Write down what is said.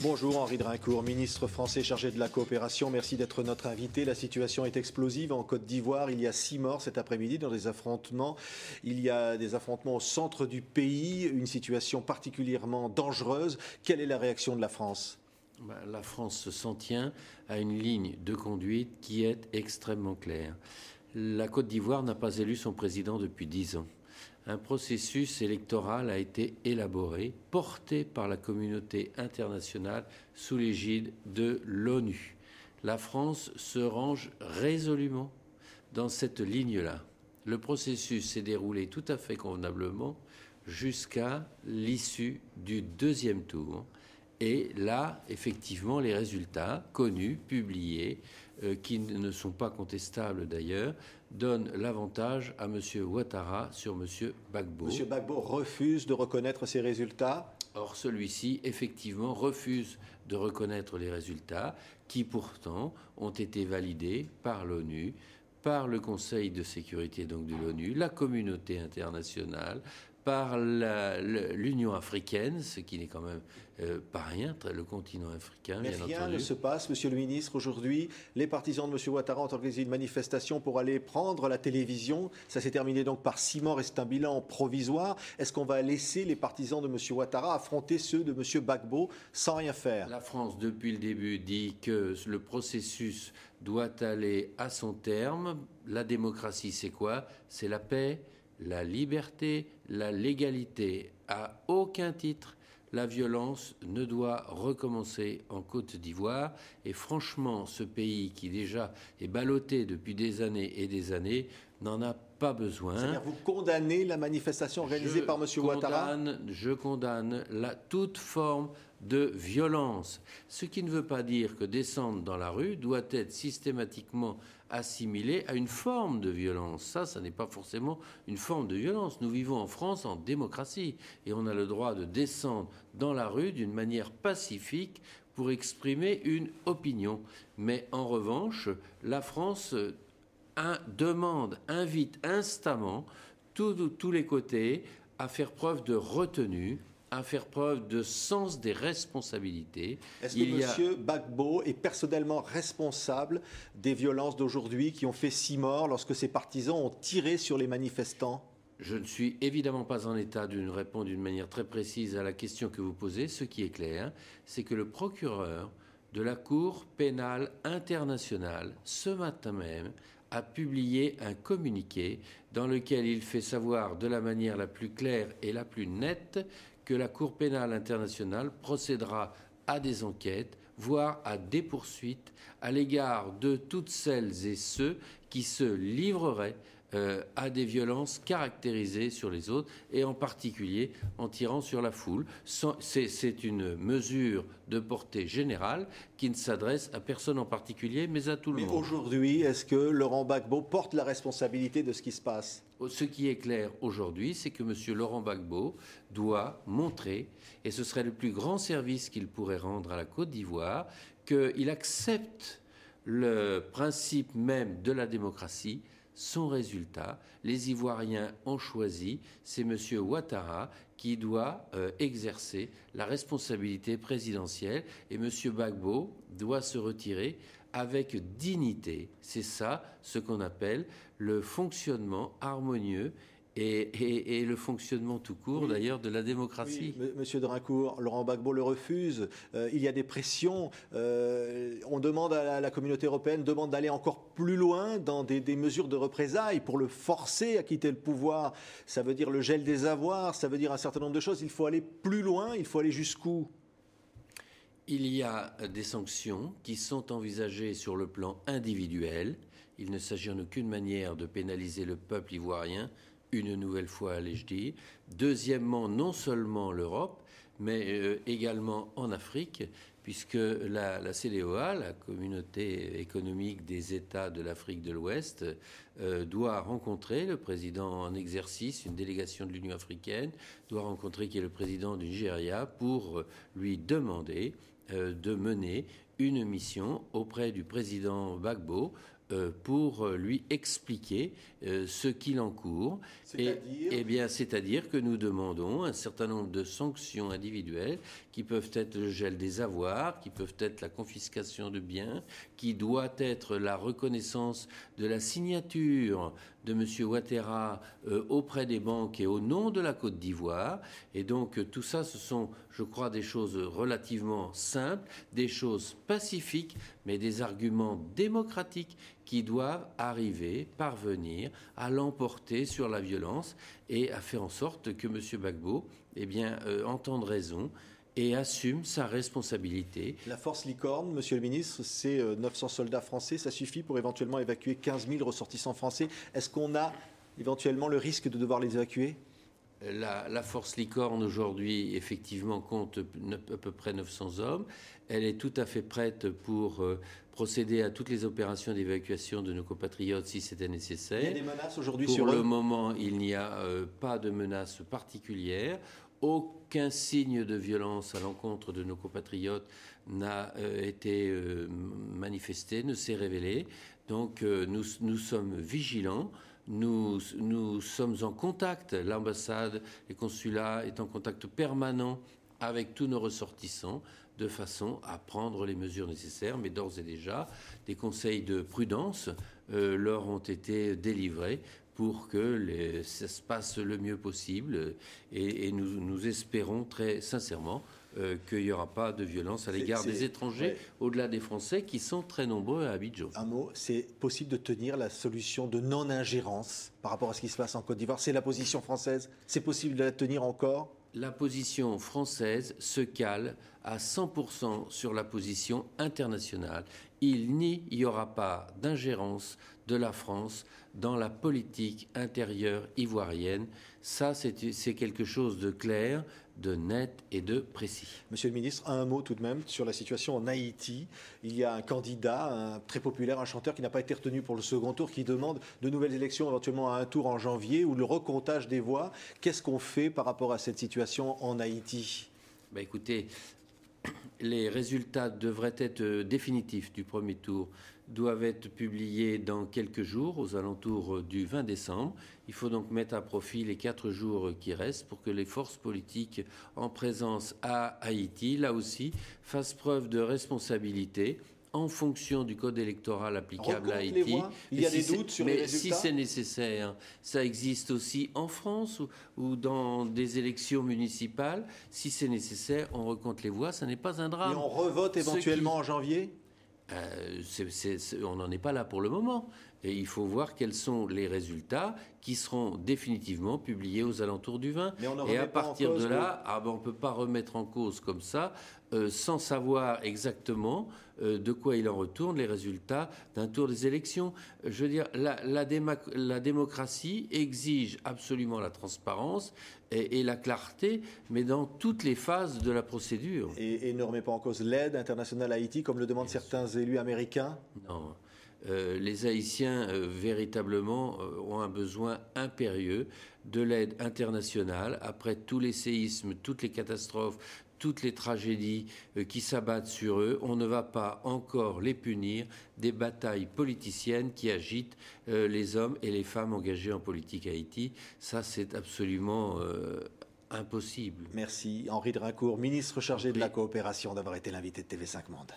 Bonjour Henri Drincourt, ministre français chargé de la coopération. Merci d'être notre invité. La situation est explosive en Côte d'Ivoire. Il y a 6 morts cet après-midi dans des affrontements. Il y a des affrontements au centre du pays, une situation particulièrement dangereuse. Quelle est la réaction de la France ? La France s'en tient à une ligne de conduite qui est extrêmement claire. La Côte d'Ivoire n'a pas élu son président depuis 10 ans. Un processus électoral a été élaboré, porté par la communauté internationale sous l'égide de l'ONU. La France se range résolument dans cette ligne-là. Le processus s'est déroulé tout à fait convenablement jusqu'à l'issue du 2e tour. Et là, effectivement, les résultats connus, publiés, qui ne sont pas contestables d'ailleurs, donnent l'avantage à M. Ouattara sur M. Gbagbo. M. Gbagbo refuse de reconnaître ces résultats. Or, celui-ci, effectivement, refuse de reconnaître les résultats qui, pourtant, ont été validés par l'ONU, par le Conseil de sécurité donc de l'ONU, la communauté internationale, par l'Union africaine, ce qui n'est quand même pas rien, le continent africain. Mais bien rien entendu. ne se passe, Monsieur le Ministre. Aujourd'hui, les partisans de M. Ouattara ont organisé une manifestation pour aller prendre la télévision. Ça s'est terminé donc par 6 morts et c'est un bilan provisoire. Est-ce qu'on va laisser les partisans de M. Ouattara affronter ceux de M. Gbagbo sans rien faire ? La France, depuis le début, dit que le processus doit aller à son terme. La démocratie, c'est quoi ? C'est la paix, la liberté, la légalité. À aucun titre, la violence ne doit recommencer en Côte d'Ivoire. Et franchement, ce pays qui déjà est ballotté depuis des années et des années n'en a pas besoin. C'est-à-dire vous condamnez la manifestation organisée par M. Ouattara ? Je condamne toute forme de violence. Ce qui ne veut pas dire que descendre dans la rue doit être systématiquement assimilé à une forme de violence. Ça n'est pas forcément une forme de violence. Nous vivons en France en démocratie et on a le droit de descendre dans la rue d'une manière pacifique pour exprimer une opinion. Mais en revanche, la France invite instamment tous les côtés à faire preuve de retenue, à faire preuve de sens des responsabilités. Est-ce que M. Gbagbo est personnellement responsable des violences d'aujourd'hui qui ont fait 6 morts lorsque ses partisans ont tiré sur les manifestants ? Je ne suis évidemment pas en état de répondre d'une manière très précise à la question que vous posez. Ce qui est clair, c'est que le procureur de la Cour pénale internationale, ce matin même, a publié un communiqué dans lequel il fait savoir de la manière la plus claire et la plus nette que la Cour pénale internationale procédera à des enquêtes, voire à des poursuites à l'égard de toutes celles et ceux qui se livreraient à des violences caractérisées sur les autres et en particulier en tirant sur la foule. C'est une mesure de portée générale qui ne s'adresse à personne en particulier mais à tout le monde. Mais aujourd'hui, est-ce que Laurent Gbagbo porte la responsabilité de ce qui se passe ? Ce qui est clair aujourd'hui, c'est que M. Laurent Gbagbo doit montrer, et ce serait le plus grand service qu'il pourrait rendre à la Côte d'Ivoire, qu'il accepte le principe même de la démocratie. Son résultat, les Ivoiriens ont choisi, c'est M. Ouattara qui doit exercer la responsabilité présidentielle et M. Gbagbo doit se retirer avec dignité. C'est ça ce qu'on appelle le fonctionnement harmonieux et le fonctionnement tout court d'ailleurs de la démocratie. Oui, Monsieur Drincourt, Laurent Gbagbo le refuse. Il y a des pressions. On demande à la communauté européenne d'aller encore plus loin dans des mesures de représailles pour le forcer à quitter le pouvoir. Ça veut dire le gel des avoirs, ça veut dire un certain nombre de choses. Il faut aller plus loin, il faut aller jusqu'où ? Il y a des sanctions qui sont envisagées sur le plan individuel. Il ne s'agit en aucune manière de pénaliser le peuple ivoirien, une nouvelle fois, allais-je dire. Deuxièmement, non seulement l'Europe, mais également en Afrique, puisque la CEDEAO, la communauté économique des États de l'Afrique de l'Ouest, doit rencontrer le président en exercice, une délégation de l'Union africaine, doit rencontrer qui est le président du Nigeria pour lui demander de mener une mission auprès du président Gbagbo pour lui expliquer ce qu'il encourt. C'est-à-dire que nous demandons un certain nombre de sanctions individuelles qui peuvent être le gel des avoirs, qui peuvent être la confiscation de biens, qui doit être la reconnaissance de la signature de M. Ouattara auprès des banques et au nom de la Côte d'Ivoire. Et donc tout ça, ce sont, je crois, des choses relativement simples, des choses pacifiques, mais des arguments démocratiques qui doivent parvenir à l'emporter sur la violence et à faire en sorte que M. Gbagbo entende raison et assume sa responsabilité. La force Licorne, Monsieur le ministre, c'est 900 soldats français. Ça suffit pour éventuellement évacuer 15 000 ressortissants français. Est-ce qu'on a éventuellement le risque de devoir les évacuer ? La force Licorne aujourd'hui, effectivement, compte à peu près 900 hommes. Elle est tout à fait prête pour procéder à toutes les opérations d'évacuation de nos compatriotes si c'était nécessaire. Il y a des menaces aujourd'hui sur eux ? Pour le moment, il n'y a pas de menace particulière. Aucun signe de violence à l'encontre de nos compatriotes n'a été manifesté, ne s'est révélé. Donc nous sommes vigilants. Nous sommes en contact, l'ambassade, les consulats est en contact permanent avec tous nos ressortissants de façon à prendre les mesures nécessaires. Mais d'ores et déjà, des conseils de prudence leur ont été délivrés pour que ça se passe le mieux possible. Et nous espérons très sincèrement qu'il n'y aura pas de violence à l'égard des étrangers, au-delà des Français, qui sont très nombreux à Abidjan. Un mot, c'est possible de tenir la solution de non-ingérence par rapport à ce qui se passe en Côte d'Ivoire. C'est la position française. C'est possible de la tenir encore ? La position française se cale à 100% sur la position internationale. Il n'y aura pas d'ingérence de la France dans la politique intérieure ivoirienne. Ça, c'est quelque chose de clair, de net et de précis. Monsieur le ministre, un mot tout de même sur la situation en Haïti. Il y a un candidat très populaire, un chanteur qui n'a pas été retenu pour le second tour, qui demande de nouvelles élections, éventuellement à un tour en janvier, ou le recomptage des voix. Qu'est-ce qu'on fait par rapport à cette situation en Haïti ? Écoutez, les résultats devraient être définitifs du premier tour, doivent être publiés dans quelques jours, aux alentours du 20 décembre. Il faut donc mettre à profit les 4 jours qui restent pour que les forces politiques en présence à Haïti, là aussi, fassent preuve de responsabilité en fonction du code électoral applicable à Haïti. Il y a des doutes sur les résultats ? Mais si c'est nécessaire, ça existe aussi en France ou dans des élections municipales. Si c'est nécessaire, on recompte les voix, ça n'est pas un drame. Et on revote éventuellement en janvier ? On n'en est pas là pour le moment. Et il faut voir quels sont les résultats qui seront définitivement publiés aux alentours du 20. Et à partir de là, on ne peut pas remettre en cause comme ça, sans savoir exactement de quoi il en retourne les résultats d'un tour des élections. Je veux dire, la démocratie exige absolument la transparence et la clarté, mais dans toutes les phases de la procédure. Et ne remet pas en cause l'aide internationale à Haïti, comme le demandent certains élus américains ? Non. Les Haïtiens, véritablement, ont un besoin impérieux de l'aide internationale après tous les séismes, toutes les catastrophes, toutes les tragédies qui s'abattent sur eux. On ne va pas encore les punir des batailles politiciennes qui agitent les hommes et les femmes engagés en politique à Haïti. Ça, c'est absolument impossible. Merci. Henri Drincourt, ministre chargé de la coopération, d'avoir été l'invité de TV5 Monde.